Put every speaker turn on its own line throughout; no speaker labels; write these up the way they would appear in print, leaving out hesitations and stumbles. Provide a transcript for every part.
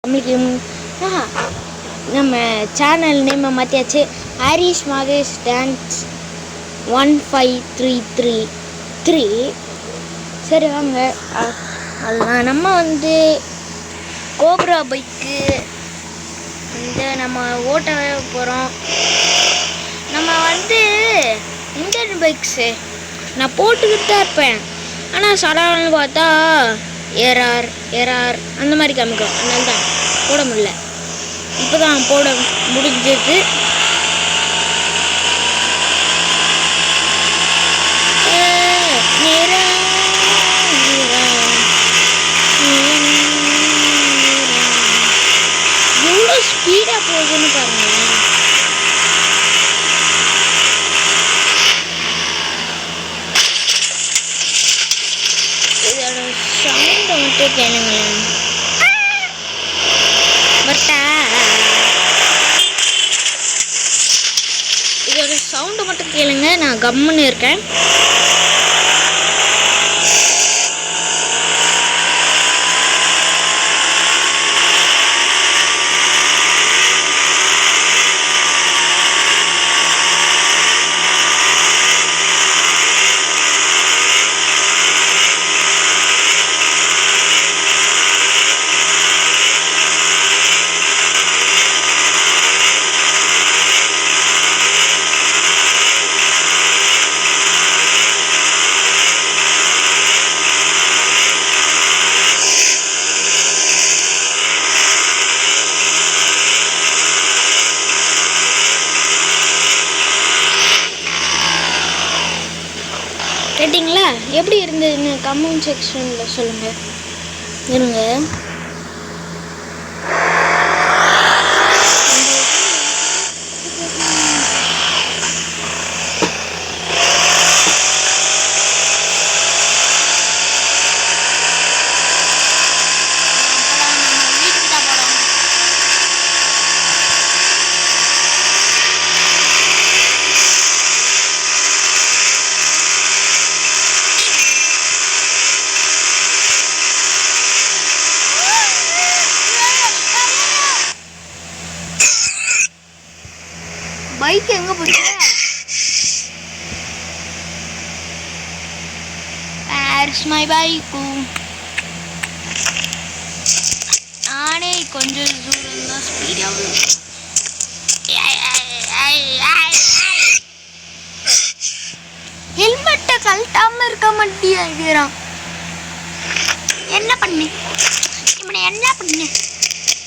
நம்மளுக்கு நம்ம சேனல் நேமை மாற்றியாச்சு. Harris Mathesh dance 1533. சரி வாங்க, அதுதான் நம்ம கோப்ரா பைக்கு நம்ம ஓட்ட போகிறோம். நம்ம இந்தியன் பைக்ஸு நான் போட்டுக்கிட்டு தான் இருப்பேன். ஆனால் சடால்னு பார்த்தா ஏரார் அந்த மாதிரி காமிக்கும். அதனால தான் போட முடியல. இப்போ தான் போட முடிஞ்சது. எவ்வளோ ஸ்பீடாக போகுதுன்னு பாருங்களேன். இதோட சவுண்டை மட்டும் கேளுங்களேன். இதோட சவுண்டை மட்டும் கேளுங்க. நான் கம்முன்னு இருக்கேன். கேட்டிங்களா? எப்படி இருந்ததுன்னு கமெண்ட் செக்ஷனில் சொல்லுங்கள். இருங்க, பைக் எங்கே போச்சு? Where's my bike? நானே கொஞ்சம் தூரம் தான் ஸ்பீடாக. ஹெல்மெட்டை கழட்டாமல் இருக்க மாட்டேங்கிறான். என்ன பண்ணு இப்படி? என்ன பண்ணு?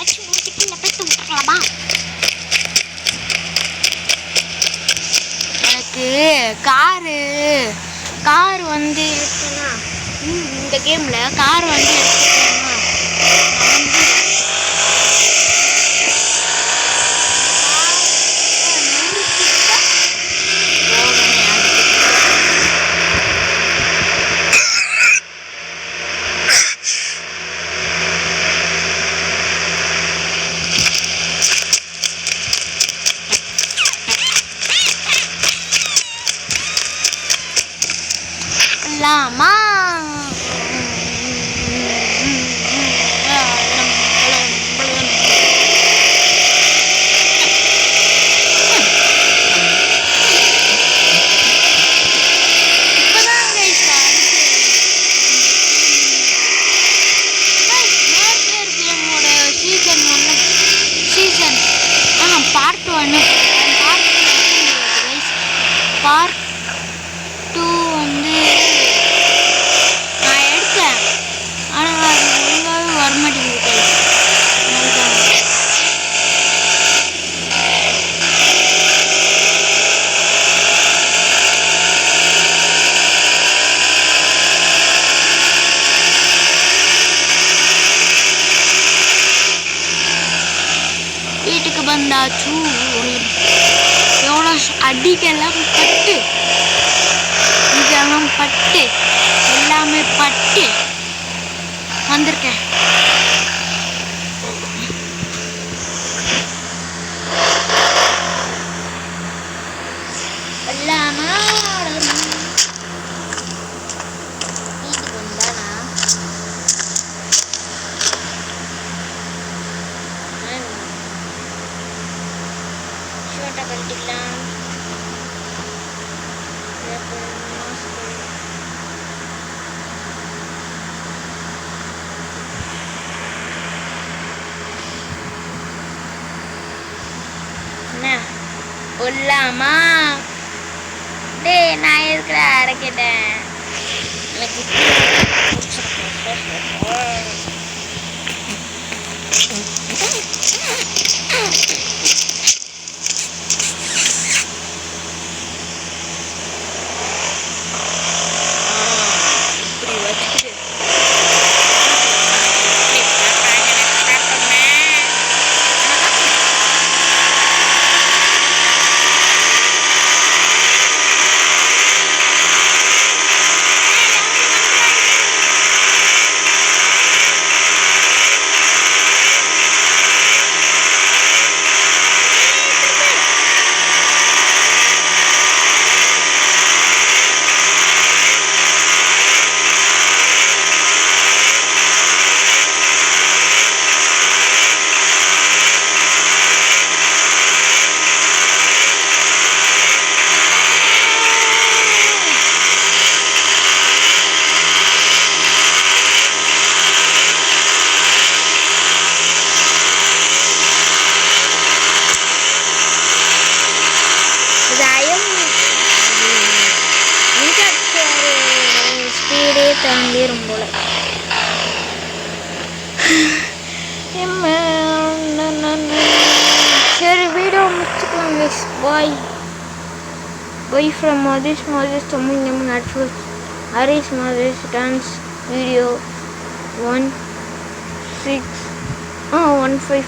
அச்சு மூச்சுக்கு பெற்று விட்டுக்கலாமா? கார் எடுத்தேன்னா இந்த கேமில் கார் எடுத்துட்டேன்னா லாமா பார்ட் 1 பார்ட் 2 நான் எடுத்தேன். ஆனால் அது ஒழுங்காகவே வரமாட்டேங்குது. வீட்டுக்கு வந்தாச்சு. எவ்வளோ அடிக்கெல்லாம் பட்டு, இதெல்லாம் பட்டு, எல்லாமே பட்டு வந்திருக்கேன். எல்லாமே வீட்டுக்கு வந்தானா கட்டிக்கலாம். என்ன உள்ளாமா டே நான் இருக்கிற அரைக்கிட்டேன் எனக்கு இப்படி வச்சுக்கிட்டு ஸ்பீடே தாண்டிரும் போல. சரி வீடியோ முடிச்சுக்கலாம் guys. Bye from Moses Tamil Name Netflix. Aris Moses dance video 154.